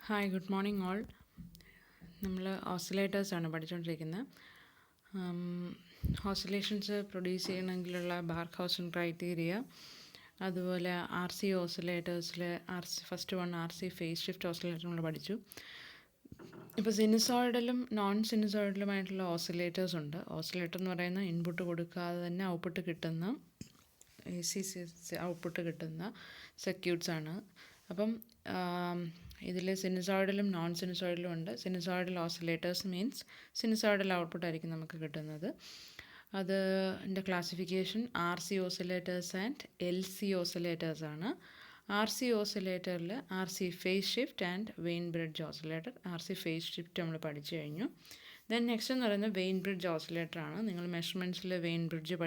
Hi good morning all. നമ്മൾ ഓസിലേറ്റേഴ്സാണ് പഠിച്ചുകൊണ്ടിരിക്കുന്നത്. ഓസിലേഷൻസ് പ്രൊഡ്യൂസ് ചെയ്യണമെങ്കിലുള്ള ബാർഖൗസൻ ക്രൈറ്റീരിയ, അതുപോലെ ആർ സി ഓസിലേറ്റേഴ്സിൽ R C phase shift oscillator നമ്മൾ പഠിച്ചു. ഇപ്പോൾ സിനുസോയിഡലും നോൺ സിനുസോയിഡലുമായിട്ടുള്ള ഓസിലേറ്റേഴ്സ് ഉണ്ട്. ഓസിലേറ്റർ എന്ന് പറയുന്ന ഇൻപുട്ട് കൊടുക്കാതെ തന്നെ ഔട്ട്പുട്ട് കിട്ടുന്ന ഔട്ട്പുട്ട് കിട്ടുന്ന സർക്യൂട്ട്സാണ്. അപ്പം ഇതിൽ സിനുസോയിഡലും നോൺ സിനുസോയിഡലും ഉണ്ട്. Sinusoidal oscillators means sinusoidal output ആയിരിക്കും നമുക്ക് കിട്ടുന്നത്. അതിൻ്റെ classification R C oscillators and L C oscillators ആണ്. ആർ സി ഓസിലേറ്ററിൽ R C phase shift and Wien bridge oscillator. R C phase shift നമ്മൾ പഠിച്ചു കഴിഞ്ഞു. ദെൻ നെക്സ്റ്റ് എന്ന് പറയുന്നത് വെയിൻ ബ്രിഡ്ജ് ഓസിലേറ്റർ ആണ്. നിങ്ങൾ മെഷർമെൻറ്റ്സിൽ വെയിൻ ബ്രിഡ്ജ്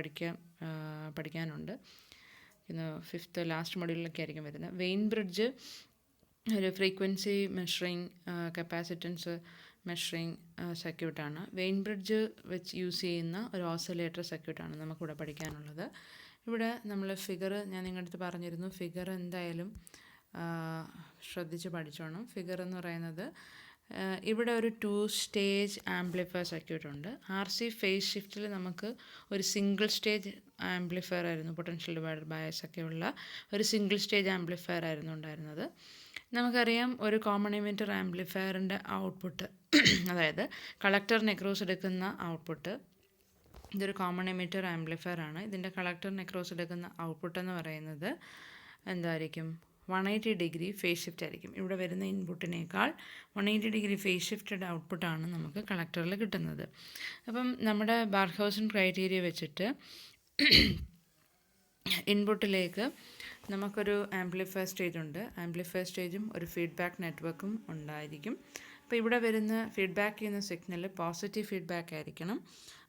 പഠിക്കാനുണ്ട്. ഇന്ന് ഫിഫ്ത്ത് ലാസ്റ്റ് മൊഡ്യൂളിലൊക്കെ ആയിരിക്കും വരുന്നത്. വെയിൻ ബ്രിഡ്ജ് ഒരു ഫ്രീക്വൻസി മെഷറിങ്, കപ്പാസിറ്റൻസ് മെഷറിങ് സർക്യൂട്ടാണ്. വെയിൻ ബ്രിഡ്ജ് വെച്ച് യൂസ് ചെയ്യുന്ന ഒരു ഓസിലേറ്റർ സർക്യൂട്ടാണ് നമുക്കിവിടെ പഠിക്കാനുള്ളത്. ഇവിടെ നമ്മൾ ഞാൻ നിങ്ങളുടെ അടുത്ത് പറഞ്ഞിരുന്നു, ഫിഗർ എന്തായാലും ശ്രദ്ധിച്ച് പഠിച്ചോണം. ഫിഗർ എന്ന് പറയുന്നത് ഇവിടെ ഒരു 2 സ്റ്റേജ് ആംപ്ലിഫയർ സർക്യൂട്ട് ഉണ്ട്. ആർ സി ഫേസ് ഷിഫ്റ്റിൽ നമുക്ക് ഒരു സിംഗിൾ സ്റ്റേജ് ആംപ്ലിഫയർ ആയിരുന്നു, പൊട്ടൻഷ്യൽ ഡിവൈഡർ ബയസ് ഒക്കെ ഉള്ള ഒരു സിംഗിൾ സ്റ്റേജ് ആംപ്ലിഫയർ ആയിരുന്നു ഉണ്ടായിരുന്നത്. നമുക്കറിയാം, ഒരു കോമൺ എമിറ്റർ ആംപ്ലിഫയറിൻ്റെ ഔട്ട്പുട്ട്, അതായത് കളക്ടറിന് അക്രോസ് എടുക്കുന്ന ഔട്ട്പുട്ട്, ഇതൊരു കോമൺ എമിറ്റർ ആംപ്ലിഫയർ ആണ്. ഇതിൻ്റെ കളക്ടറിന് അക്രോസ് എടുക്കുന്ന ഔട്ട്പുട്ട് എന്ന് പറയുന്നത് എന്തായിരിക്കും? 180 ഡിഗ്രി ഫേസ് ഷിഫ്റ്റ് ആയിരിക്കും. ഇവിടെ വരുന്ന ഇൻപുട്ടിനേക്കാൾ 180 ഡിഗ്രി ഫേസ് ഷിഫ്റ്റഡ് ഔട്ട്പുട്ടാണ് നമുക്ക് കളക്ടറിൽ കിട്ടുന്നത്. അപ്പം നമ്മുടെ ബാർഖൗസൻ ക്രൈറ്റീരിയ വെച്ചിട്ട് ഇൻപുട്ടിലേക്ക് നമുക്കൊരു ആംപ്ലിഫയർ സ്റ്റേജ് ഉണ്ട്. ആംപ്ലിഫയർ സ്റ്റേജും ഒരു ഫീഡ്ബാക്ക് നെറ്റ്വർക്കും ഉണ്ടായിരിക്കും. അപ്പോൾ ഇവിടെ വരുന്ന ഫീഡ്ബാക്ക് ചെയ്യുന്ന സിഗ്നൽ പോസിറ്റീവ് ഫീഡ്ബാക്ക് ആയിരിക്കണം.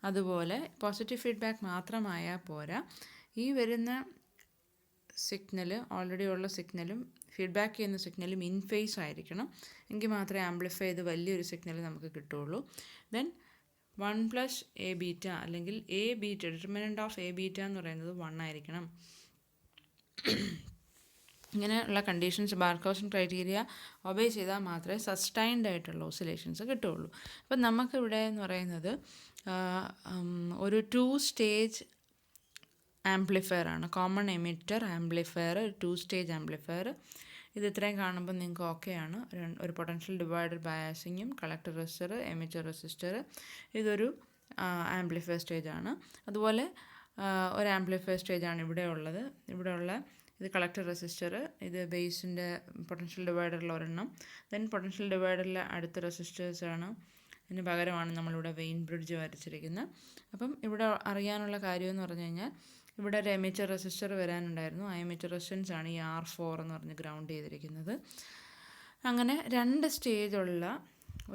അതുപോലെ പോസിറ്റീവ് ഫീഡ്ബാക്ക് മാത്രമായാൽ പോരാ, ഈ വരുന്ന സിഗ്നൽ, ഓൾറെഡി ഉള്ള സിഗ്നലും ഫീഡ്ബാക്ക് ചെയ്യുന്ന സിഗ്നലും ഇൻ ഫേസ് ആയിരിക്കണം. എങ്കിൽ മാത്രമേ ആംപ്ലിഫൈ ചെയ്ത് വലിയൊരു സിഗ്നൽ നമുക്ക് കിട്ടുകയുള്ളൂ. ദെൻ 1 + A ബീറ്റ അല്ലെങ്കിൽ A beta, determinant of A beta എന്ന് പറയുന്നത് 1 ആയിരിക്കണം. ഇങ്ങനെയുള്ള കണ്ടീഷൻസ് ബാർഖൗസൻ ക്രൈറ്റീരിയ ഒബേ ചെയ്താൽ മാത്രമേ സസ്റ്റൈൻഡ് ആയിട്ടുള്ള ഓസിലേഷൻസ് കിട്ടുകയുള്ളൂ. അപ്പം നമുക്കിവിടെ എന്ന് പറയുന്നത് ഒരു 2 സ്റ്റേജ് ആംപ്ലിഫയർ ആണ്. Common emitter amplifier, 2 stage amplifier. ഇത് ഇത്രയും കാണുമ്പോൾ നിങ്ങൾക്ക് ഓക്കെയാണ്. ഒരു പൊട്ടൻഷ്യൽ ഡിവൈഡർ ബയാസിങ്ങും, കളക്ടർ റെസിസ്റ്റർ, എമിറ്റർ റെസിസ്റ്റർ, ഇതൊരു ആംപ്ലിഫയർ സ്റ്റേജാണ്. അതുപോലെ ഒരു ആംപ്ലിഫയർ സ്റ്റേജാണ് ഇവിടെ ഉള്ളത്. ഇത് കളക്ടർ റെസിസ്റ്റർ, ഇത് ബേസിൻ്റെ പൊട്ടൻഷ്യൽ ഡിവൈഡറിൽ ഒരെണ്ണം. ദെൻ പൊട്ടൻഷ്യൽ ഡിവൈഡറിലെ അടുത്ത റെസിസ്റ്റേഴ്സാണ്. ഇതിന് പകരമാണ് നമ്മളിവിടെ വെയിൻ ബ്രിഡ്ജ് വരച്ചിരിക്കുന്നത്. അപ്പം ഇവിടെ അറിയാനുള്ള കാര്യമെന്ന് പറഞ്ഞു കഴിഞ്ഞാൽ, ഇവിടെ ഒരു എമിറ്റർ റെസിസ്റ്റർ വരാനുണ്ടായിരുന്നു. ആ എമിറ്റർ റെസിസ്റ്റൻസ് ആണ് ഈ R4 എന്ന് പറഞ്ഞ് ഗ്രൗണ്ട് ചെയ്തിരിക്കുന്നത്. അങ്ങനെ 2 സ്റ്റേജുള്ള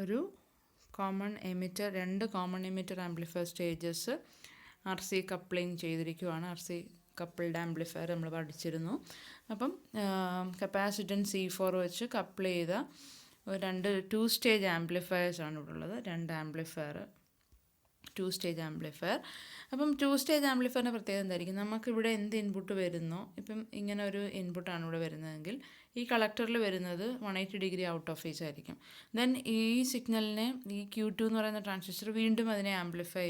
ഒരു രണ്ട് common emitter amplifier stages R C coupling ചെയ്തിരിക്കുവാണ്. ആർ സി കപ്പിൾഡ് ആംപ്ലിഫയർ നമ്മൾ പഠിച്ചിരുന്നു. അപ്പം കപ്പാസിറ്റൻസ് C4 വെച്ച് കപ്പിൾ ചെയ്ത 2 സ്റ്റേജ് ആംപ്ലിഫയേഴ്സാണ് ഇവിടെ ഉള്ളത്. 2 ആംപ്ലിഫയർ, 2 സ്റ്റേജ് ആംപ്ലിഫയർ. അപ്പം 2 സ്റ്റേജ് ആംപ്ലിഫയറിൻ്റെ പ്രത്യേകത എന്തായിരിക്കും? നമുക്കിവിടെ എന്ത് ഇൻപുട്ട് വരുന്നോ, ഇപ്പം ഇങ്ങനെ ഒരു ഇൻപുട്ടാണ് ഇവിടെ വരുന്നതെങ്കിൽ ഈ കളക്ടറിൽ വരുന്നത് 180 ഡിഗ്രി ഔട്ട് ഓഫ് ഫേസ് ആയിരിക്കും. ദെൻ ഈ സിഗ്നലിനെ ഈ Q2 എന്ന് പറയുന്ന ട്രാൻസിസ്റ്റർ വീണ്ടും അതിനെ ആംപ്ലിഫൈ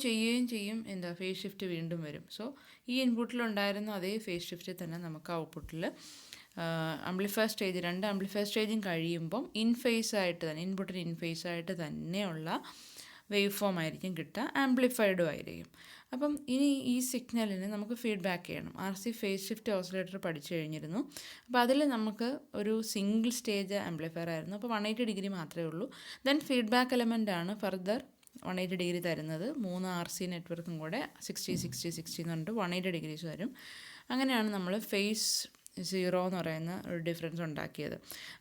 ചെയ്യുകയും ചെയ്യും. ഫേസ് ഷിഫ്റ്റ് വീണ്ടും വരും. സോ ഈ ഇൻപുട്ടിലുണ്ടായിരുന്ന അതേ ഫേസ് ഷിഫ്റ്റ് തന്നെ നമുക്ക് ഔട്ട്പുട്ടിൽ ആംപ്ലിഫയർ സ്റ്റേജ്, 2 ആംപ്ലിഫയർ സ്റ്റേജും കഴിയുമ്പം ഇൻപുട്ടിന് ഇൻ ഫേസ് ആയിട്ട് തന്നെയുള്ള വേവ് ഫോം ആയിരിക്കും കിട്ടുക, ആംപ്ലിഫൈഡും ആയിരിക്കും. അപ്പം ഇനി ഈ സിഗ്നലിന് നമുക്ക് ഫീഡ്ബാക്ക് ചെയ്യണം. R C phase shift oscillator പഠിച്ചു കഴിഞ്ഞിരുന്നു. അപ്പോൾ അതിൽ നമുക്ക് ഒരു സിംഗിൾ സ്റ്റേജ് ആംപ്ലിഫയർ ആയിരുന്നു. അപ്പോൾ 180 ഡിഗ്രി മാത്രമേ ഉള്ളൂ. ദെൻ ഫീഡ്ബാക്ക് എലമെൻ്റ് ആണ് ഫർദർ 180 ഡിഗ്രി തരുന്നത്. 3 ആർ സി നെറ്റ്വർക്കും കൂടെ 60 എന്ന് പറഞ്ഞിട്ട് 180 ഡിഗ്രീസ് വരും. അങ്ങനെയാണ് നമ്മൾ ഫേസ് 0 എന്ന് പറയുന്ന ഒരു ഡിഫറൻസ് ഉണ്ടാക്കിയത്.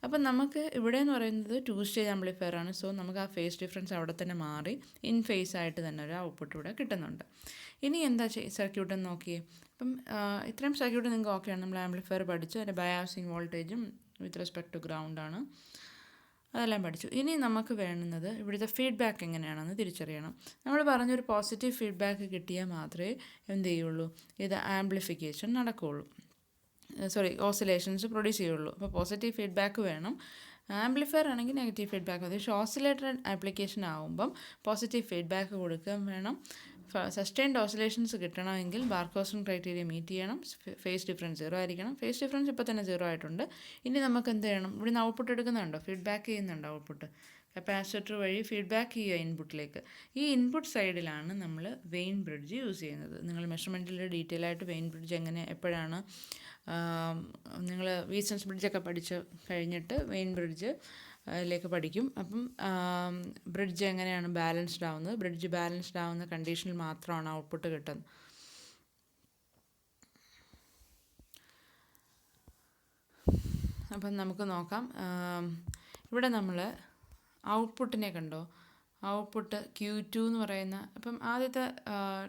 അപ്പം നമുക്ക് ഇവിടെ എന്ന് പറയുന്നത് 2 സ്റ്റേജ് ആംപ്ലിഫയർ ആണ്. സോ നമുക്ക് ആ ഫേസ് ഡിഫറൻസ് അവിടെ തന്നെ മാറി ഇൻ ഫേസ് ആയിട്ട് തന്നെ ഒരു ഔട്ട്പുട്ട് ഇവിടെ കിട്ടുന്നുണ്ട്. ഇനി എന്താ സർക്യൂട്ട് എന്ന് നോക്കിയേ. അപ്പം ഇത്രയും സർക്യൂട്ട് നിങ്ങൾക്ക് ഓക്കെയാണ്. നമ്മൾ ആംപ്ലിഫയർ പഠിച്ചു. അതിൻ്റെ ബയാസിങ് വോൾട്ടേജും വിത്ത് റെസ്പെക്ട് ടു ഗ്രൗണ്ടാണ്, അതെല്ലാം പഠിച്ചു. ഇനി നമുക്ക് വേണ്ടുന്നത് ഇവിടുത്തെ ഫീഡ്ബാക്ക് എങ്ങനെയാണെന്ന് തിരിച്ചറിയണം. നമ്മൾ പറഞ്ഞൊരു പോസിറ്റീവ് ഫീഡ്ബാക്ക് കിട്ടിയാൽ മാത്രമേ എന്ത് ചെയ്യുള്ളൂ, ഇത് ആംപ്ലിഫിക്കേഷൻ നടക്കുകയുള്ളൂ. ഓസിലേഷൻസ് പ്രൊഡ്യൂസ് ചെയ്യുള്ളൂ. അപ്പോൾ പോസിറ്റീവ് ഫീഡ്ബാക്ക് വേണം. ആംപ്ലിഫയർ ആണെങ്കിൽ നെഗറ്റീവ് ഫീഡ്ബാക്ക് മതി. പക്ഷേ ഓസിലേറ്റർ ആപ്ലിക്കേഷൻ ആകുമ്പം പോസിറ്റീവ് ഫീഡ്ബാക്ക് കൊടുക്കുകയും വേണം. സസ്റ്റൈൻഡ് ഓസിലേഷൻസ് കിട്ടണമെങ്കിൽ ബാർക്കോസൺ ക്രൈറ്റീരിയ മീറ്റ് ചെയ്യണം. ഫേസ് ഡിഫറൻസ് 0 ആയിരിക്കണം. ഫേസ് ഡിഫറൻസ് ഇപ്പോൾ തന്നെ 0 ആയിട്ടുണ്ട്. ഇനി നമുക്ക് എന്ത് ചെയ്യണം? ഇവിടുന്ന് ഔട്ട്പുട്ട് എടുക്കുന്നുണ്ടോ? ഫീഡ്ബാക്ക് ചെയ്യുന്നുണ്ടോ ഔട്ട്പുട്ട്? കപ്പാസിറ്റർ വഴി ഫീഡ്ബാക്ക് ചെയ്യുക ഇൻപുട്ടിലേക്ക്. ഈ ഇൻപുട്ട് സൈഡിലാണ് നമ്മൾ വെയിൻ ബ്രിഡ്ജ് യൂസ് ചെയ്യുന്നത്. നിങ്ങൾ മെഷർമെൻറ്റിൽ ഡീറ്റെയിൽ ആയിട്ട് വെയിൻ ബ്രിഡ്ജ് എങ്ങനെ എപ്പോഴാണ് നിങ്ങൾ വീസൻസ് ബ്രിഡ്ജൊക്കെ പഠിച്ച് കഴിഞ്ഞിട്ട് വെയിൻ ബ്രിഡ്ജ് ലേക്ക് പഠിക്കും. അപ്പം ബ്രിഡ്ജ് എങ്ങനെയാണ് ബാലൻസ്ഡ് ആവുന്നത്, ബ്രിഡ്ജ് ബാലൻസ്ഡ് ആവുന്ന കണ്ടീഷനിൽ മാത്രമാണ് ഔട്ട്പുട്ട് കിട്ടുന്നത്. അപ്പം നമുക്ക് നോക്കാം. ഇവിടെ നമ്മൾ ഔട്ട്പുട്ടിനെ കണ്ടോ? ഔട്ട്പുട്ട് Q2 എന്ന് പറയുന്ന, അപ്പം ആദ്യത്തെ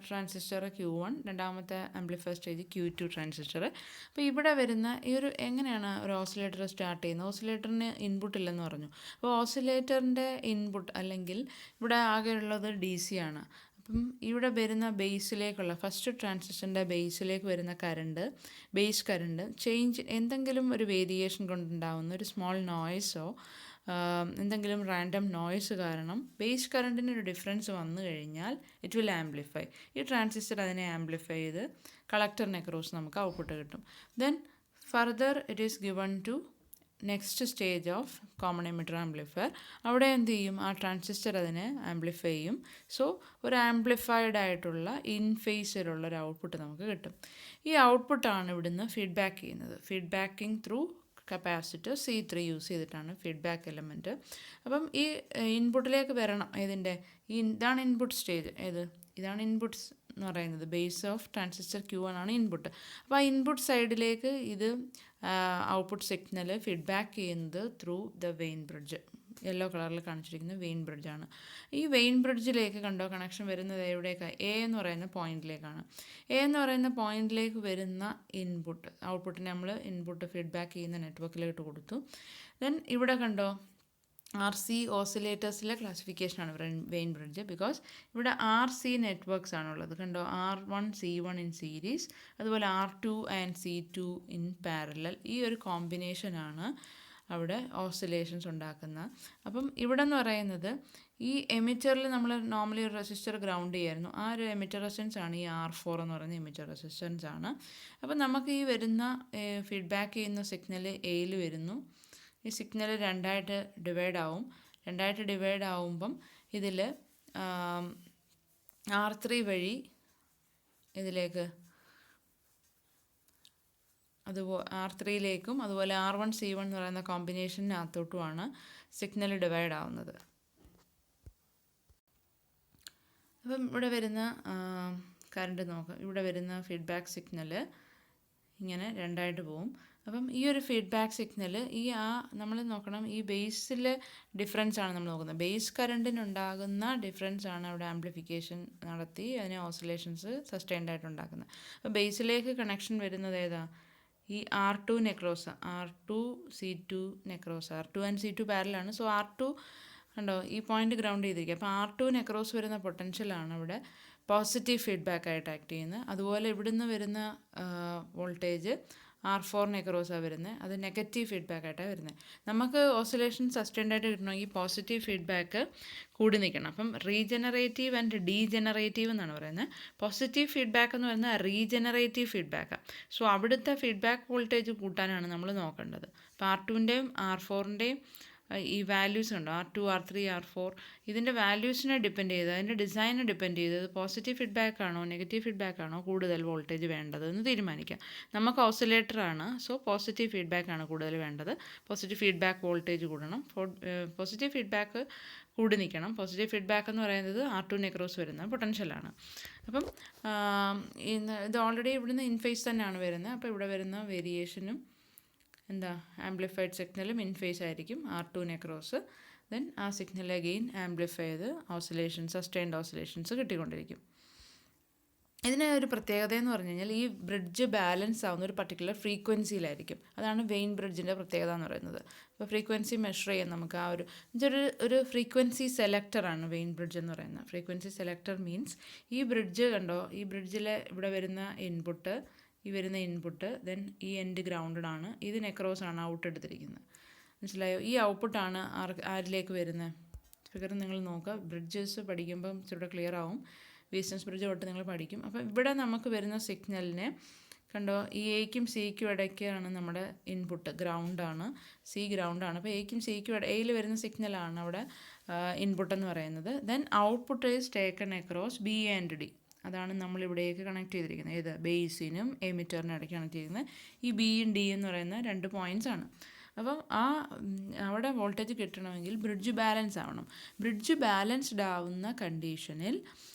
ട്രാൻസിസ്റ്റർ Q1, രണ്ടാമത്തെ ആംപ്ലിഫയർ സ്റ്റേജ് Q2 ട്രാൻസിസ്റ്റർ. അപ്പോൾ ഇവിടെ വരുന്ന ഈ ഒരു എങ്ങനെയാണ് ഒരു ഓസിലേറ്റർ സ്റ്റാർട്ട് ചെയ്യുന്നത്? ഓസിലേറ്ററിന് ഇൻപുട്ട് ഇല്ലെന്ന് പറഞ്ഞു. അപ്പോൾ ഓസിലേറ്ററിൻ്റെ ഇൻപുട്ട് അല്ലെങ്കിൽ ഇവിടെ ആകെയുള്ളത് DC ആണ്. അപ്പം ഇവിടെ വരുന്ന ബേസിലേക്കുള്ള ഫസ്റ്റ് ട്രാൻസിസ്റ്ററിൻ്റെ ബേസിലേക്ക് വരുന്ന കറണ്ട്, ബേസ് കറണ്ട് ചേഞ്ച് എന്തെങ്കിലും ഒരു വേരിയേഷൻ കൊണ്ടുണ്ടാകുന്ന ഒരു സ്മോൾ നോയ്സോ എന്തെങ്കിലും റാൻഡം നോയ്സ് കാരണം ബേസ് കറണ്ടിന് ഒരു ഡിഫറൻസ് വന്നു കഴിഞ്ഞാൽ ഇറ്റ് വിൽ ആംപ്ലിഫൈ. ഈ ട്രാൻസിസ്റ്റർ അതിനെ ആംപ്ലിഫൈ ചെയ്ത് കളക്ടറിനെ ക്രോസ് നമുക്ക് ഔട്ട്പുട്ട് കിട്ടും. Then further it is given to next stage of common emitter amplifier. അവിടെ എന്ത് ചെയ്യും? ആ ട്രാൻസിസ്റ്റർ അതിനെ ആംപ്ലിഫൈ ചെയ്യും. സോ ഒരു ആംപ്ലിഫൈഡ് ആയിട്ടുള്ള ഇൻ ഫേസിലുള്ള ഒരു ഔട്ട്പുട്ട് നമുക്ക് കിട്ടും. ഈ ഔട്ട്പുട്ടാണ് ഇവിടുന്ന് ഫീഡ്ബാക്ക് ചെയ്യുന്നത്. ഫീഡ്ബാക്കിംഗ് ത്രൂ കപ്പാസിറ്റർ C3 യൂസ് ചെയ്തിട്ടാണ് ഫീഡ്ബാക്ക് എലമെൻറ്റ്. അപ്പം ഈ ഇൻപുട്ടിലേക്ക് വരണം. ഇതാണ് ഇൻപുട്ട് സ്റ്റേജ്. ഇതാണ് ഇൻപുട്ട്സ് എന്ന് പറയുന്നത്. ബേസ് ഓഫ് ട്രാൻസിസ്റ്റർ Q1 ആണ് ഇൻപുട്ട്. അപ്പോൾ ആ ഇൻപുട്ട് സൈഡിലേക്ക് ഇത് ഔട്ട്പുട്ട് സിഗ്നൽ ഫീഡ്ബാക്ക് ചെയ്യുന്നത് through the vein bridge. Yellow കളറിൽ കാണിച്ചിരിക്കുന്ന വെയിൻ ബ്രിഡ്ജാണ്. ഈ വെയിൻ ബ്രിഡ്ജിലേക്ക് കണ്ടോ കണക്ഷൻ വരുന്നത് എവിടേക്കാണ്? A എന്ന് പറയുന്ന പോയിന്റിലേക്കാണ്. A എന്ന് പറയുന്ന പോയിന്റിലേക്ക് വരുന്ന ഇൻപുട്ട് ഔട്ട്പുട്ടിനെ നമ്മൾ ഇൻപുട്ട് ഫീഡ്ബാക്ക് ചെയ്യുന്ന നെറ്റ്വർക്കിലേക്ക് കൊടുത്തു. ദെൻ ഇവിടെ കണ്ടോ RC ഓസിലേറ്റേഴ്സിലെ ക്ലാസിഫിക്കേഷനാണ് വെയിൻ ബ്രിഡ്ജ്. ബിക്കോസ് ഇവിടെ RC നെറ്റ്വർക്ക്സ് ആണുള്ളത്. കണ്ടോ, R1 C1 ഇൻ സീരീസ്, അതുപോലെ R2 and C2 in parallel. ഈ ഒരു കോമ്പിനേഷനാണ് അവിടെ ഓസിലേഷൻസ് ഉണ്ടാക്കുന്നത്. അപ്പം ഇവിടെ എന്ന് പറയുന്നത് ഈ എമിറ്ററിൽ നമ്മൾ നോർമലി ഒരു റെസിസ്റ്റർ ഗ്രൗണ്ട് ചെയ്യായിരുന്നു. ആ ഒരു എമിറ്റർ റെസിസ്റ്റൻസ് ആണ് ഈ R4 എന്ന് പറയുന്ന എമിറ്റർ റെസിസ്റ്റൻസ് ആണ്. അപ്പം നമുക്ക് ഈ വരുന്ന ഫീഡ്ബാക്ക് ചെയ്യുന്ന സിഗ്നൽ Aയിൽ വരുന്നു. ഈ സിഗ്നൽ രണ്ടായിട്ട് ഡിവൈഡ് ആവുമ്പം ഇതിൽ R3 വഴി ഇതിലേക്ക് R3യിലേക്കും അതുപോലെ R1 C1 എന്ന് പറയുന്ന കോമ്പിനേഷനകത്തോട്ടുമാണ് സിഗ്നൽ ഡിവൈഡ് ആവുന്നത്. അപ്പം ഇവിടെ വരുന്ന കറണ്ട് നോക്കാം. ഇവിടെ വരുന്ന ഫീഡ്ബാക്ക് സിഗ്നൽ ഇങ്ങനെ രണ്ടായിട്ട് പോവും. അപ്പം ഈ ഒരു ഫീഡ്ബാക്ക് സിഗ്നൽ നമ്മൾ നോക്കണം, ഈ ബേസിൽ ഡിഫറൻസ് ആണ് നമ്മൾ നോക്കുന്നത്. ബേസ് കറണ്ടിനുണ്ടാകുന്ന ഡിഫറൻസ് ആണ് അവിടെ ആംപ്ലിഫിക്കേഷൻ നടത്തി അതിനെ ഓസിലേഷൻസ് സസ്റ്റൈൻഡ് ആയിട്ട് ഉണ്ടാക്കുന്നത്. അപ്പോൾ ബേസിലേക്ക് കണക്ഷൻ വരുന്നത് ഏതാ? ഈ R2 നെക്രോസ്, R2 C2 നെക്രോസ്, R2 and C2 പാരലാണ്. So R2 കണ്ടോ ഈ പോയിന്റ് ഗ്രൗണ്ട് ചെയ്തിരിക്കുക. അപ്പോൾ R2 നെക്രോസ് വരുന്ന പൊട്ടൻഷ്യലാണ് അവിടെ പോസിറ്റീവ് ഫീഡ്ബാക്ക് ആയിട്ട് ആക്ട് ചെയ്യുന്നത്. അതുപോലെ ഇവിടുന്ന് വരുന്ന വോൾട്ടേജ് R4 നെക്രോസാണ് വരുന്നത്. അത് നെഗറ്റീവ് ഫീഡ്ബാക്ക് ആയിട്ടാണ് വരുന്നത്. നമുക്ക് ഓസിലേഷൻ സസ്റ്റൈൻഡ് ആയിട്ട് കിട്ടണമെങ്കിൽ പോസിറ്റീവ് ഫീഡ്ബാക്ക് കൂടി നിൽക്കണം. അപ്പം റീജനറേറ്റീവ് ആൻഡ് ഡീജനറേറ്റീവ് എന്നാണ് പറയുന്നത്. പോസിറ്റീവ് ഫീഡ്ബാക്ക് എന്ന് പറയുന്നത് റീജനറേറ്റീവ് ഫീഡ്ബാക്കാണ്. സോ അവിടുത്തെ ഫീഡ്ബാക്ക് വോൾട്ടേജ് കൂട്ടാനാണ് നമ്മൾ നോക്കേണ്ടത്. അപ്പോൾ R2ൻ്റെയും R4ൻ്റെയും ഈ വാല്യൂസ് ഉണ്ട്, R2 R3 R4, ഇതിൻ്റെ വാല്യൂസിനെ ഡിപ്പെൻഡ് ചെയ്ത്, അതിൻ്റെ ഡിസൈനെ ഡിപ്പെൻഡ് ചെയ്ത് പോസിറ്റീവ് ഫീഡ്ബാക്ക് ആണോ നെഗറ്റീവ് ഫീഡ്ബാക്ക് ആണോ കൂടുതൽ വോൾട്ടേജ് വേണ്ടത് എന്ന് തീരുമാനിക്കാം. നമുക്ക് ഓസിലേറ്ററാണ്, സോ പോസിറ്റീവ് ഫീഡ്ബാക്ക് ആണ് കൂടുതൽ വേണ്ടത്. പോസിറ്റീവ് ഫീഡ്ബാക്ക് വോൾട്ടേജ് കൂടണം. പോസിറ്റീവ് ഫീഡ്ബാക്ക് കൂടി നിൽക്കണം. പോസിറ്റീവ് ഫീഡ്ബാക്ക് എന്ന് പറയുന്നത് R2 നെക്രോസ് വരുന്ന പൊട്ടൻഷ്യലാണ്. അപ്പം ഇത് ഓൾറെഡി ഇവിടുന്ന് ഇൻഫേസ് തന്നെയാണ് വരുന്നത്. അപ്പോൾ ഇവിടെ വരുന്ന വേരിയേഷനും ആംപ്ലിഫൈഡ് സിഗ്നലും ഇൻ ഫേസ് ആയിരിക്കും R2 നെക്രോസ്. ദെൻ ആ സിഗ്നൽ അഗെയിൻ ആംപ്ലിഫൈ ചെയ്ത് സസ്റ്റൈൻഡ് ഓസിലേഷൻസ് കിട്ടിക്കൊണ്ടിരിക്കും. ഇതിന് ഒരു പ്രത്യേകത എന്ന് പറഞ്ഞു കഴിഞ്ഞാൽ ഈ ബ്രിഡ്ജ് ബാലൻസ് ആവുന്ന ഒരു പർട്ടിക്കുലർ ഫ്രീക്വൻസിയിലായിരിക്കും. അതാണ് വെയിൻ ബ്രിഡ്ജിൻ്റെ പ്രത്യേകത എന്ന് പറയുന്നത്. അപ്പോൾ ഫ്രീക്വൻസി മെഷർ ചെയ്യാൻ നമുക്ക് ഒരു ഫ്രീക്വൻസി സെലക്ടറാണ് വെയിൻ ബ്രിഡ്ജ് എന്ന് പറയുന്നത്. ഫ്രീക്വൻസി സെലക്ടർ മീൻസ് ഈ ബ്രിഡ്ജ് കണ്ടോ, ഈ ബ്രിഡ്ജിൽ ഇവിടെ വരുന്ന ഇൻപുട്ട് ഈ വരുന്ന ഇൻപുട്ട്, ദെൻ ഈ എൻഡ് ഗ്രൗണ്ടഡ് ആണ്, ഇതിന് അക്രോസ് ആണ് ഔട്ട് എടുത്തിരിക്കുന്നത്. മനസ്സിലായോ? ഈ ഔട്ട്പുട്ടാണ് ആരിലേക്ക് വരുന്നത്? ഫിഗർ നിങ്ങൾ നോക്കുക, ബ്രിഡ്ജസ് പഠിക്കുമ്പം ഇച്ചിരി ക്ലിയർ ആവും. വീസൻസ് ബ്രിഡ്ജ് തൊട്ട് നിങ്ങൾ പഠിക്കും. അപ്പോൾ ഇവിടെ നമുക്ക് വരുന്ന സിഗ്നലിനെ കണ്ടോ, ഈ എയ്ക്കും സിക്കും ഇടയ്ക്കാണ് നമ്മുടെ ഇൻപുട്ട്, ഗ്രൗണ്ടാണ്, സി ഗ്രൗണ്ടാണ്. അപ്പോൾ എയ്ക്കും സിക്കും എയിൽ വരുന്ന സിഗ്നലാണ് അവിടെ ഇൻപുട്ട് എന്ന് പറയുന്നത്. Then output is taken across B and D. അതാണ് നമ്മളിവിടേക്ക് കണക്ട് ചെയ്തിരിക്കുന്നത്. ഏത്? ബേസിനും എമിറ്ററിനും ഇടയ്ക്ക് കണക്ട് ചെയ്യുന്നത് ഈ ബിയും ഡി എന്ന് പറയുന്ന 2 പോയിൻറ്റ്സ് ആണ്. അപ്പം അവിടെ വോൾട്ടേജ് കിട്ടണമെങ്കിൽ ബ്രിഡ്ജ് ബാലൻസ് ആവണം. ബ്രിഡ്ജ് ബാലൻസ്ഡ് ആവുന്ന കണ്ടീഷനിൽ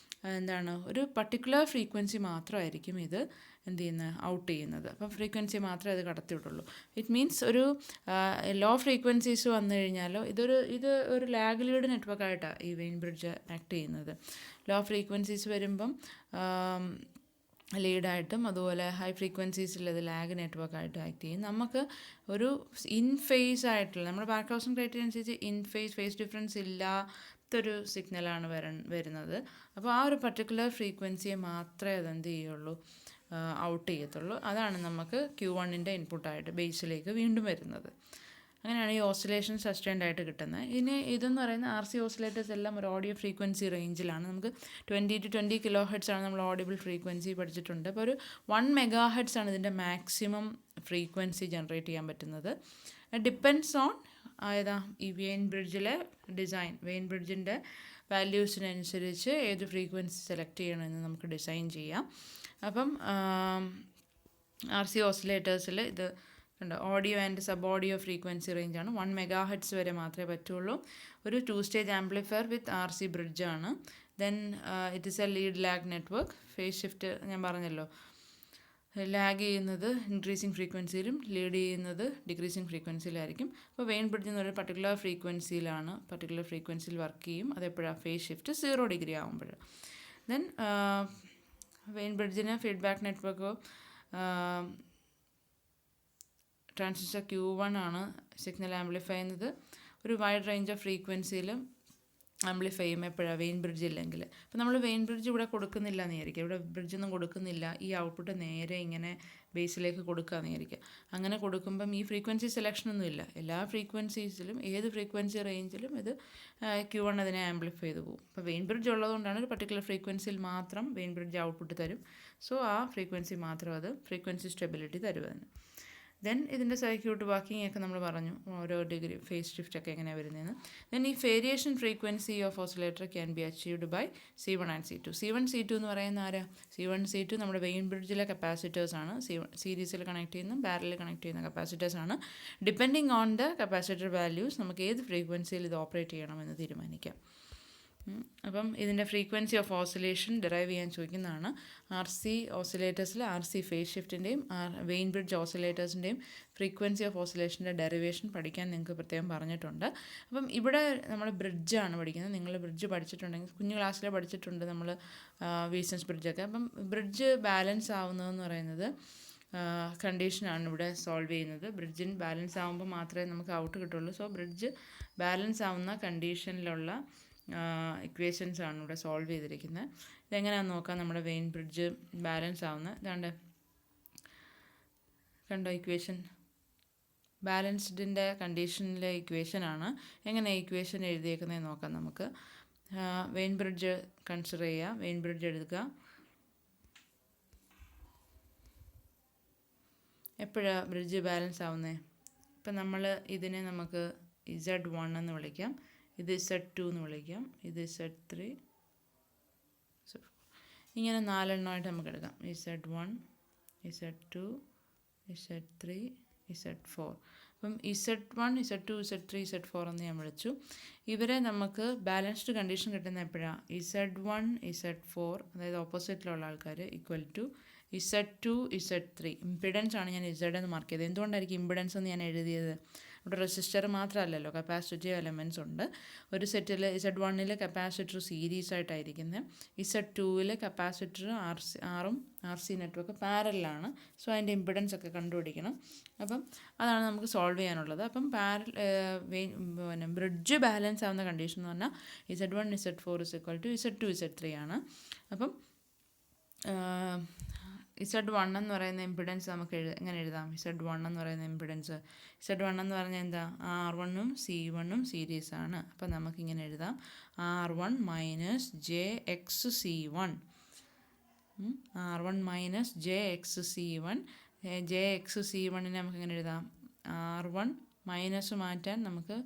എന്താണ്, ഒരു പർട്ടിക്കുലർ ഫ്രീക്വൻസി മാത്രമായിരിക്കും ഇത് എന്ത് ചെയ്യുന്നത്, ഔട്ട് ചെയ്യുന്നത്. അപ്പം ഫ്രീക്വൻസി മാത്രമേ അത് കടത്തിവിട്ടുള്ളൂ. ഇറ്റ് മീൻസ് ഒരു ലോ ഫ്രീക്വൻസീസ് വന്നു കഴിഞ്ഞാലോ ഇത് ഒരു ലാഗ് ലീഡ് നെറ്റ്വർക്കായിട്ടാണ് ഈ വെയിൻ ബ്രിഡ്ജ് ആക്ട് ചെയ്യുന്നത്. ലോ ഫ്രീക്വൻസീസ് വരുമ്പം ലീഡായിട്ടും അതുപോലെ ഹൈ ഫ്രീക്വൻസീസിൽ അത് ലാഗ് നെറ്റ്വർക്കായിട്ട് ആക്ട് ചെയ്യും. നമുക്ക് ഒരു ഇൻ ഫേസ് ആയിട്ടുള്ള, നമ്മുടെ ബാർഖൗസൻ ക്രൈറ്റീരിയ അനുസരിച്ച് ഫേസ് ഡിഫറൻസ് ഇല്ലാത്തൊരു സിഗ്നലാണ് വരുന്നത്. അപ്പോൾ ആ ഒരു പർട്ടിക്കുലർ ഫ്രീക്വൻസിയെ മാത്രമേ അതെന്ത് ചെയ്യുള്ളൂ, ഔട്ട് ചെയ്യത്തുള്ളൂ. അതാണ് നമുക്ക് Q1 ഇൻപുട്ടായിട്ട് ബേസിലേക്ക് വീണ്ടും വരുന്നത്. അങ്ങനെയാണ് ഈ ഓസിലേഷൻ സസ്റ്റൈൻഡ് ആയിട്ട് കിട്ടുന്നത്. ഇതെന്ന് പറയുന്ന RC ഓസിലേറ്റേഴ്സ് എല്ലാം ഒരു ഓഡിയോ ഫ്രീക്വൻസി റേഞ്ചിലാണ്. നമുക്ക് 20 to 20 kHz ആണ് നമ്മൾ ഓഡിയബിൾ ഫ്രീക്വൻസി പഠിച്ചിട്ടുണ്ട്. അപ്പോൾ ഒരു 1 MHz ആണ് ഇതിൻ്റെ മാക്സിമം ഫ്രീക്വൻസി ജനറേറ്റ് ചെയ്യാൻ പറ്റുന്നത്. ഡിപ്പെൻഡ്സ് ഓൺ ഈ വെയിൻ ബ്രിഡ്ജിലെ ഡിസൈൻ, വെയിൻ ബ്രിഡ്ജിൻ്റെ വാല്യൂസിനനുസരിച്ച് ഏത് ഫ്രീക്വൻസി സെലക്ട് ചെയ്യണമെന്ന് നമുക്ക് ഡിസൈൻ ചെയ്യാം. അപ്പം RC ഓസിലേറ്റേഴ്സിൽ ഇത് കണ്ടോ, audio and sub audio frequency റേഞ്ചാണ് 1 MHz വരെ മാത്രമേ പറ്റുള്ളൂ. ഒരു 2 സ്റ്റേജ് ആംപ്ലിഫയർ വിത്ത് RC ബ്രിഡ്ജാണ്. Then it is a lead lag network. Phase shift ഞാൻ പറഞ്ഞല്ലോ, ലാഗ് ചെയ്യുന്നത് ഇൻക്രീസിങ് ഫ്രീക്വൻസിയിലും ലീഡ് ചെയ്യുന്നത് ഡിക്രീസിങ് ഫ്രീക്വൻസിയിലായിരിക്കും. അപ്പോൾ വെയിൻ ബ്രിഡ്ജ് എന്ന് പറയുന്നത് പർട്ടിക്കുലർ ഫ്രീക്വൻസിയിൽ വർക്ക് ചെയ്യും. അതെപ്പോഴാണ്? ഫേസ് ഷിഫ്റ്റ് 0 ഡിഗ്രി ആകുമ്പോൾ. ദെൻ വെയിൻ ബ്രിഡ്ജിന് ഫീഡ്ബാക്ക് നെറ്റ്വർക്കോ ട്രാൻസിസ്റ്റർ Q1 ആണ് സിഗ്നൽ ആംപ്ലിഫൈ ചെയ്യുന്നത്. ഒരു വൈഡ് റേഞ്ച് ഓഫ് ഫ്രീക്വൻസിയിലും ആംപ്ലിഫൈ ചെയ്യും എപ്പോഴാണ്? വെയിൻ ബ്രിഡ്ജ് ഇല്ലെങ്കിൽ. അപ്പോൾ നമ്മൾ വെയിൻ ബ്രിഡ്ജ് ഇവിടെ കൊടുക്കുന്നില്ല എന്ന് വിചാരിക്കുക, ഇവിടെ ബ്രിഡ്ജൊന്നും കൊടുക്കുന്നില്ല, ഈ ഔട്ട്പുട്ട് നേരെ ഇങ്ങനെ ബേസിലേക്ക് കൊടുക്കുകയെന്ന് വിചാരിക്കുക. അങ്ങനെ കൊടുക്കുമ്പം ഈ ഫ്രീക്വൻസി സെലക്ഷനൊന്നും ഇല്ല. എല്ലാ ഫ്രീക്വൻസീസിലും ഏത് ഫ്രീക്വൻസി റേഞ്ചിലും ഇത് Q1 അതിനെ ആംപ്ലിഫൈ ചെയ്ത് പോകും. അപ്പോൾ വെയിൻ ബ്രിഡ്ജ് ഉള്ളതുകൊണ്ടാണ് ഒരു പർട്ടിക്കുലർ ഫ്രീക്വൻസിയിൽ മാത്രം വെയിൻ ബ്രിഡ്ജ് ഔട്ട്പുട്ട് തരും. സോ ആ ഫ്രീക്വൻസി മാത്രം അത് ഫ്രീക്വൻസി സ്റ്റെബിലിറ്റി തരും അതിന്. ദെൻ ഇതിൻ്റെ സർക്യൂട്ട് വർക്കിംഗ് ഒക്കെ നമ്മൾ പറഞ്ഞു, ഓരോ ഡിഗ്രി ഫേസ് ഷിഫ്റ്റ് ഒക്കെ എങ്ങനെയാണ് വരുന്നതെന്ന്. ദെൻ ഈ variation frequency of oscillator can be achieved by C1 and C2. C1 C2 എന്ന് പറയുന്ന ആരാ? C1 C2 നമ്മുടെ വെയിൻ ബ്രിഡ്ജിലെ കപ്പാസിറ്റേഴ്സാണ്. സീരീസിൽ കണക്ട് ചെയ്യുന്ന പാരലൽ കണക്ട് ചെയ്യുന്ന കപ്പാസിറ്റേഴ്സാണ്. Depending on the capacitor values നമുക്ക് ഏത് ഫ്രീക്വൻസിയിൽ ഇത് ഓപ്പറേറ്റ് ചെയ്യണമെന്ന് തീരുമാനിക്കാം. അപ്പം ഇതിൻ്റെ ഫ്രീക്വൻസി ഓഫ് ഓസിലേഷൻ ഡിറൈവ് ചെയ്യാൻ ചോദിക്കുന്നതാണ്. RC ഓസിലേറ്റേഴ്സിൽ RC ഫേസ് ഷിഫ്റ്റിൻ്റെയും വെയിൻ ബ്രിഡ്ജ് ഓസിലേറ്റേഴ്സിൻ്റെയും ഫ്രീക്വൻസി ഓഫ് ഓസിലേഷൻ്റെ ഡെറിവേഷൻ പഠിക്കാൻ നിങ്ങൾക്ക് പ്രത്യേകം പറഞ്ഞിട്ടുണ്ട്. അപ്പം ഇവിടെ നമ്മൾ ബ്രിഡ്ജാണ് പഠിക്കുന്നത്. നിങ്ങൾ ബ്രിഡ്ജ് പഠിച്ചിട്ടുണ്ടെങ്കിൽ കുഞ്ഞു ക്ലാസ്സിൽ പഠിച്ചിട്ടുണ്ട് നമ്മൾ വീസൻസ് ബ്രിഡ്ജൊക്കെ. അപ്പം ബ്രിഡ്ജ് ബാലൻസ് ആവുന്നതെന്ന് പറയുന്നത് കണ്ടീഷനാണ് ഇവിടെ സോൾവ് ചെയ്യുന്നത്. ബ്രിഡ്ജിന് ബാലൻസ് ആകുമ്പോൾ മാത്രമേ നമുക്ക് ഔട്ട് കിട്ടുള്ളൂ. സോ ബ്രിഡ്ജ് ബാലൻസ് ആവുന്ന കണ്ടീഷനിലുള്ള ഇക്വേഷൻസ് ആണ് ഇവിടെ സോൾവ് ചെയ്തിരിക്കുന്നത്. ഇതെങ്ങനെയാണെന്ന് നോക്കാം. നമ്മുടെ വെയിൻ ബ്രിഡ്ജ് ബാലൻസ് ആവുന്നത് ഇതാണ്ട് കണ്ടോ, ഇക്വേഷൻ ബാലൻസ്ഡിൻ്റെ കണ്ടീഷനിലെ ഇക്വേഷനാണ്. എങ്ങനെ ഇക്വേഷൻ എഴുതിയേക്കുന്നതെന്ന് നോക്കാം നമുക്ക്. വെയിൻ ബ്രിഡ്ജ് കൺസിഡർ ചെയ്യുക, വെയിൻ ബ്രിഡ്ജ് എടുക്കുക. എപ്പോഴാണ് ബ്രിഡ്ജ് ബാലൻസ് ആവുന്നത്? ഇപ്പം നമ്മൾ ഇതിനെ നമുക്ക് Z1 എന്ന് വിളിക്കാം, ഇത് Z2 എന്ന് വിളിക്കാം, ഇത് Z3, ഇങ്ങനെ 4 എണ്ണമായിട്ട് നമുക്ക് എടുക്കാം. Z1, Z2, Z3, Z4. അപ്പം Z1, Z2, Z3, Z4 എന്ന് ഞാൻ വിളിച്ചു. ഇവരെ നമുക്ക് ബാലൻസ്ഡ് കണ്ടീഷൻ കിട്ടുന്ന എപ്പോഴാണ്? Z1, Z4 അതായത് ഓപ്പോസിറ്റിലുള്ള ആൾക്കാർ equal to Z2, Z3. Impedance ആണ് ഞാൻ Z എന്ന് മാർക്ക് ചെയ്തത്. എന്തുകൊണ്ടായിരിക്കും ഇമ്പിഡൻസ് എന്ന് ഞാൻ എഴുതിയത്? ഇവിടെ റെസിസ്റ്റർ മാത്രമല്ലല്ലോ, കപ്പാസിറ്റീവ് എലമെൻറ്റ്സ് ഉണ്ട്. ഒരു സെറ്റിൽ Z1 കപ്പാസിറ്റർ സീരീസ് ആയിട്ടായിരിക്കുന്നത്, Z2 കപ്പാസിറ്റർ ആറും RC നെറ്റ്വർക്ക് പാരലാണ്. സോ അതിൻ്റെ ഇമ്പിഡൻസ് ഒക്കെ കണ്ടുപിടിക്കണം. അപ്പം അതാണ് നമുക്ക് സോൾവ് ചെയ്യാനുള്ളത്. അപ്പം പിന്നെ ബ്രിഡ്ജ് ബാലൻസ് ആവുന്ന കണ്ടീഷൻ എന്ന് പറഞ്ഞാൽ Z1, Z4 = Z2, Z3 ആണ്. അപ്പം Z1 എന്ന് പറയുന്ന ഇമ്പിഡൻസ് നമുക്ക് എങ്ങനെ എഴുതാം? Z1 എന്ന് പറയുന്ന ഇമ്പിഡൻസ്, Z1 എന്ന് പറഞ്ഞാൽ എന്താ? R1ഉം C1ഉം സീരീസ് ആണ്. അപ്പം നമുക്കിങ്ങനെ എഴുതാം R1 minus JXC1, R1 minus JXC1. JXC1നെ നമുക്ക് എങ്ങനെ എഴുതാം? R1 മൈനസ് മാറ്റാൻ നമുക്ക്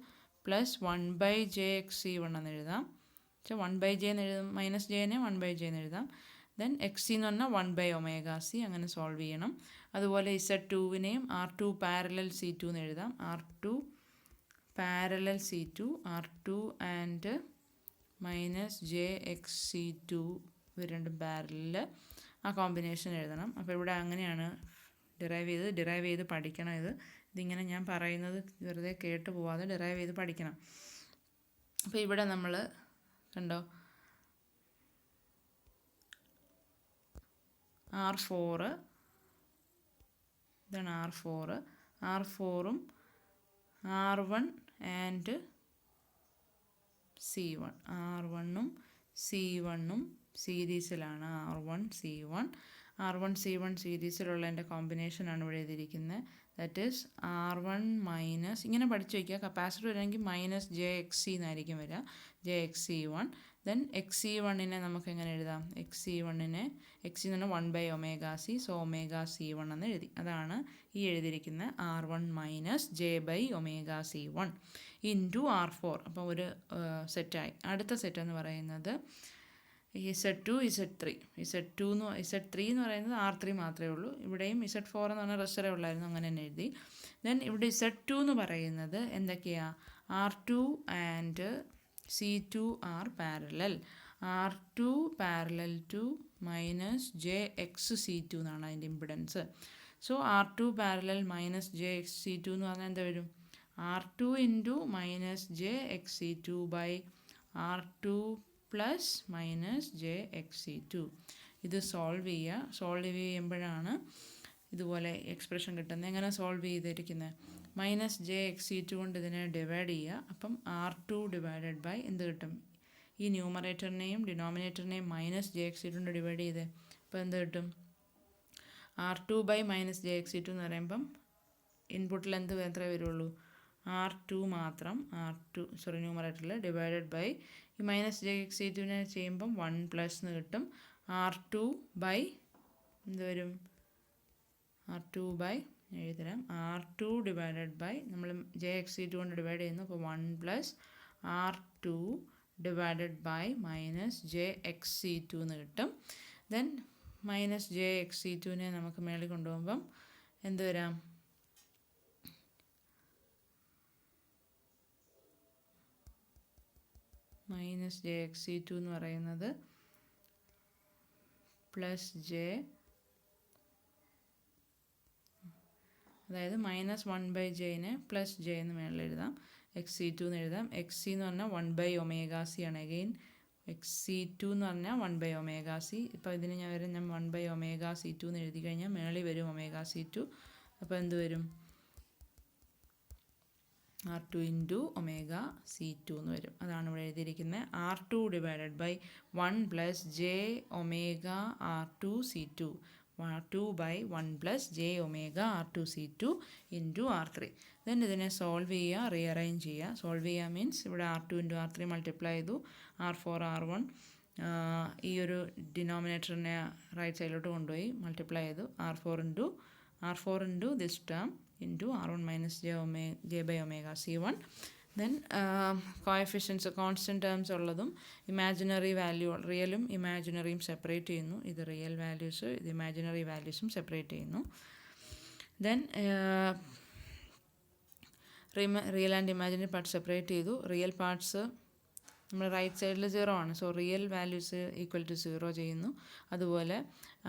പ്ലസ് 1/JXC1 എന്ന് എഴുതാം. പക്ഷേ 1/J എന്ന് എഴുതും, മൈനസ് ജെനെ 1/J എന്ന് എഴുതാം. ദെൻ XC എന്ന് പറഞ്ഞാൽ 1/ωc, അങ്ങനെ സോൾവ് ചെയ്യണം. അതുപോലെ Z2വിനെയും R2 പാരലൽ C2 എന്ന് എഴുതാം. R2 parallel C2, R2 and minus JXC2 രണ്ടും പാരലൽ, ആ കോമ്പിനേഷൻ എഴുതണം. അപ്പോൾ ഇവിടെ അങ്ങനെയാണ് ഡിറൈവ് ചെയ്ത് പഠിക്കണം. ഇതിങ്ങനെ ഞാൻ പറയുന്നത് വെറുതെ കേട്ട് പോവാതെ ഡിറൈവ് ചെയ്ത് പഠിക്കണം. അപ്പോൾ ഇവിടെ നമ്മൾ കണ്ടോ R4, ഇതാണ് R4ഉം R1 and C1, R1ഉം C1ഉം സീരീസിലാണ്. R1 C1 സീരീസിലുള്ളതിൻ്റെ കോമ്പിനേഷനാണ് ഇവിടെ എഴുതിയിരിക്കുന്നത്. ദാറ്റ് ഈസ് R1 മൈനസ്, ഇങ്ങനെ പഠിച്ചു വയ്ക്കുക, കപ്പാസിറ്റർ വരികയാണെങ്കിൽ മൈനസ് JXC എന്നായിരിക്കും വരിക, JXC1. ദെൻ XC1നെ നമുക്ക് എങ്ങനെ എഴുതാം? XC1നെ XC എന്ന് പറഞ്ഞാൽ 1/ωc, സോ ωc1 എന്ന് എഴുതി. അതാണ് ഈ എഴുതിയിരിക്കുന്ന R1 minus J/ωc1 into R4. അപ്പോൾ ഒരു സെറ്റായി. അടുത്ത സെറ്റ് എന്ന് പറയുന്നത് Z2 Z3 എന്ന് പറയുന്നത് R3 മാത്രമേ ഉള്ളൂ. ഇവിടെയും Z4 എന്ന് പറഞ്ഞാൽ റെസ്റ്ററേ ഉള്ളായിരുന്നു, അങ്ങനെ തന്നെ എഴുതി. ദെൻ ഇവിടെ Z2 എന്ന് പറയുന്നത് എന്തൊക്കെയാണ്? R2 and C2 are parallel. R2 parallel to minus JXC2 എന്നാണ് അതിൻ്റെ impedance. So R2 parallel minus JXC2 എന്ന് പറഞ്ഞാൽ എന്താ വരും? R2 into minus JXC2 by R2 plus minus JXC2. ഇത് സോൾവ് ചെയ്യുമ്പോഴാണ് ഇതുപോലെ എക്സ്പ്രഷൻ കിട്ടുന്നത്. എങ്ങനെ സോൾവ് ചെയ്തിരിക്കുന്നത്? മൈനസ് JXC2 കൊണ്ട് ഇതിനെ ഡിവൈഡ് ചെയ്യുക. അപ്പം R2 ഡിവൈഡഡ് ബൈ എന്ത് കിട്ടും? ഈ ന്യൂമറേറ്ററിനെയും ഡിനോമിനേറ്ററിനെയും മൈനസ് JXC2 കൊണ്ട് ഡിവൈഡ് ചെയ്ത് അപ്പോൾ എന്ത് കിട്ടും? R2 ബൈ മൈനസ് JXC2 എന്ന് പറയുമ്പം ഇൻപുട്ടിൽ എത്രേ വരുള്ളൂ? R2 മാത്രം, ന്യൂമറേറ്ററിൽ ഡിവൈഡഡ് ബൈ ഈ മൈനസ് JXC2നെ ചെയ്യുമ്പം 1 പ്ലസ് എന്ന് കിട്ടും. R2 ബൈ എന്ത് വരും? R2 by എഴുതരാം, R2 divided by നമ്മൾ JXC2 കൊണ്ട് ഡിവൈഡ് ചെയ്യുന്നു, അപ്പോൾ 1 plus R2 divided by minus JXC2 എന്ന് കിട്ടും. ദെൻ മൈനസ് JXC2നെ നമുക്ക് മേളിൽ കൊണ്ടുപോകുമ്പം എന്ത് വരാം? മൈനസ് JXC2 എന്ന് പറയുന്നത് പ്ലസ് J, അതായത് മൈനസ് 1/Jനെ പ്ലസ് J എന്ന് മേളിൽ എഴുതാം, XC2 എന്ന് എഴുതാം. XC എന്ന് പറഞ്ഞാൽ 1/ωc ആണ്. അഗെയിൻ XC2 എന്ന് പറഞ്ഞാൽ 1/ωc. ഇപ്പോൾ ഇതിന് ഞാൻ 1/ωc2 എന്ന് എഴുതി കഴിഞ്ഞാൽ മേളിൽ വരും ωc2. അപ്പോൾ എന്ത് വരും? R2 ഇൻറ്റു ωc2 എന്ന് വരും. അതാണ് ഇവിടെ എഴുതിയിരിക്കുന്നത്. R2 divided by 1 plus JωR2C2, R2 by 1 plus JωR2C2 into R3. Then ഇതിനെ സോൾവ് ചെയ്യുക, റീഅറേഞ്ച് ചെയ്യുക. സോൾവ് ചെയ്യുക മീൻസ് ഇവിടെ R2 ഇൻറ്റു R3 മൾട്ടിപ്ലൈ ചെയ്തു, R4 R1 ഈ ഒരു ഡിനോമിനേറ്ററിനെ റൈറ്റ് സൈഡിലോട്ട് കൊണ്ടുപോയി മൾട്ടിപ്ലൈ ചെയ്തു, R4 into this term into R1 minus J/ωc1. Then coefficients constant terms ഉള്ളതും ഇമാജിനറി വാല്യൂ, റിയലും ഇമാജിനറിയും സെപ്പറേറ്റ് ചെയ്യുന്നു. ഇത് റിയൽ വാല്യൂസ്, ഇത് ഇമാജിനറി വാല്യൂസും സെപ്പറേറ്റ് ചെയ്യുന്നു. Then real and imaginary parts separate ചെയ്തു. റിയൽ പാർട്സ് നമ്മൾ റൈറ്റ് സൈഡിൽ 0 ആണ്, so real values equal to 0 ചെയ്യുന്നു. അതുപോലെ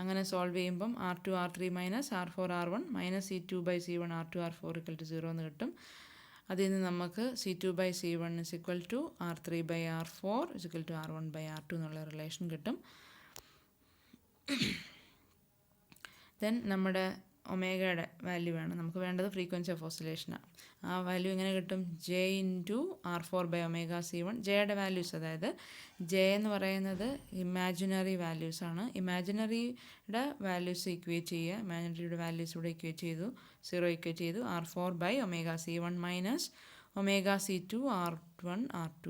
അങ്ങനെ സോൾവ് ചെയ്യുമ്പം R2 R3 minus R4 R1 minus C2/C1 R2 R4 equal to 0 എന്ന് കിട്ടും. അതിൽ നിന്ന് നമുക്ക് C2/C1 is equal to R3/R4 is equal to R1/R2 എന്നുള്ള റിലേഷൻ കിട്ടും. ദെൻ നമ്മുടെ ഒമേഗയുടെ വാല്യൂ വേണം. നമുക്ക് വേണ്ടത് ഫ്രീക്വൻസി ഓഫ് ഓസിലേഷനാണ്. ആ വാല്യൂ എങ്ങനെ കിട്ടും? J into R4/ωc1. ജെയുടെ വാല്യൂസ്, അതായത് ജെ എന്ന് പറയുന്നത് ഇമാജിനറി വാല്യൂസ് ആണ്. ഇമാജിനറിയുടെ വാല്യൂസ് ഇക്വേറ്റ് ചെയ്യുക. ഇമാജിനറിയുടെ വാല്യൂസ് ഇവിടെ ഇക്വേറ്റ് ചെയ്തു, 0 ഇക്വേറ്റ് ചെയ്തു. R4/ωc1 minus ωc2 R1 R2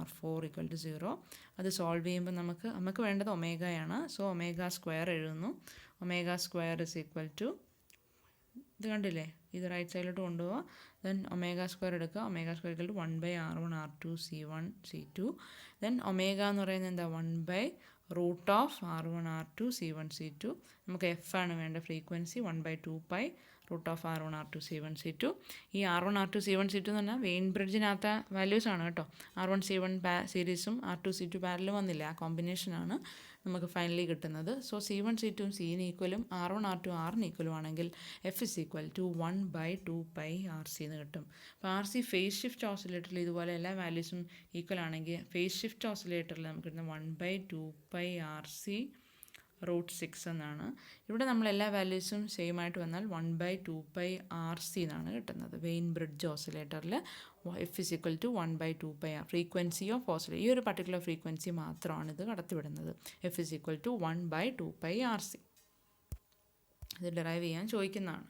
R4 = 0. അത് സോൾവ് ചെയ്യുമ്പോൾ നമുക്ക് വേണ്ടത് ഒമേഗയാണ്. സോ ഒമേഗ സ്ക്വയർ എഴുതുന്നു. Omega square is equal to, ഇത് കണ്ടില്ലേ, ഇത് റൈറ്റ് സൈഡിലോട്ട് കൊണ്ടുപോവുക. ദെൻ ഒമേഗ സ്ക്വയർ എടുക്കുക. Omega square = 1/R1 R2 C1 C2. Then omega എന്ന് പറയുന്നത് എന്താ? 1/√R1 R2 C1 C2. നമുക്ക് എഫ് ആണ് വേണ്ട frequency. 1/2π√R1 R2 C1 C2. ഈ R1 R2 C1 C2 എന്ന് പറഞ്ഞാൽ വെയിൻ ബ്രിഡ്ജിനകത്ത വാല്യൂസ് ആണ് കേട്ടോ. R1 C1 സീരീസും R2 C2 പാരലും വന്നില്ല, ആ കോമ്പിനേഷനാണ് നമുക്ക് ഫൈനലി കിട്ടുന്നത്. So C1 C2 C ഈക്വലും R1 R2 Rന് ഈക്വലും ആണെങ്കിൽ F is equal to 1/2πRC എന്ന് കിട്ടും. അപ്പോൾ RC ഫേസ് ഷിഫ്റ്റ് ഓസിലേറ്ററിൽ ഇതുപോലെ എല്ലാ വാല്യൂസും ഈക്വൽ ആണെങ്കിൽ ഫേസ് ഷിഫ്റ്റ് ഓസിലേറ്ററിൽ നമുക്ക് കിട്ടുന്ന 1/2πRC√6 എന്നാണ്. ഇവിടെ നമ്മൾ എല്ലാ വാല്യൂസും സെയിം ആയിട്ട് വന്നാൽ 1/2πRC എന്നാണ് കിട്ടുന്നത്. വെയിൻ ബ്രിഡ്ജ് ഓസിലേറ്ററിൽ F is equal to 1/2πR, frequency of oscillator. ഈ ഒരു പർട്ടിക്കുലർ ഫ്രീക്വൻസി മാത്രമാണ് ഇത് കടത്തിവിടുന്നത്. F is equal to 1/2πRC. ഇത് ഡിറൈവ് ചെയ്യാൻ ചോദിക്കുന്നതാണ്.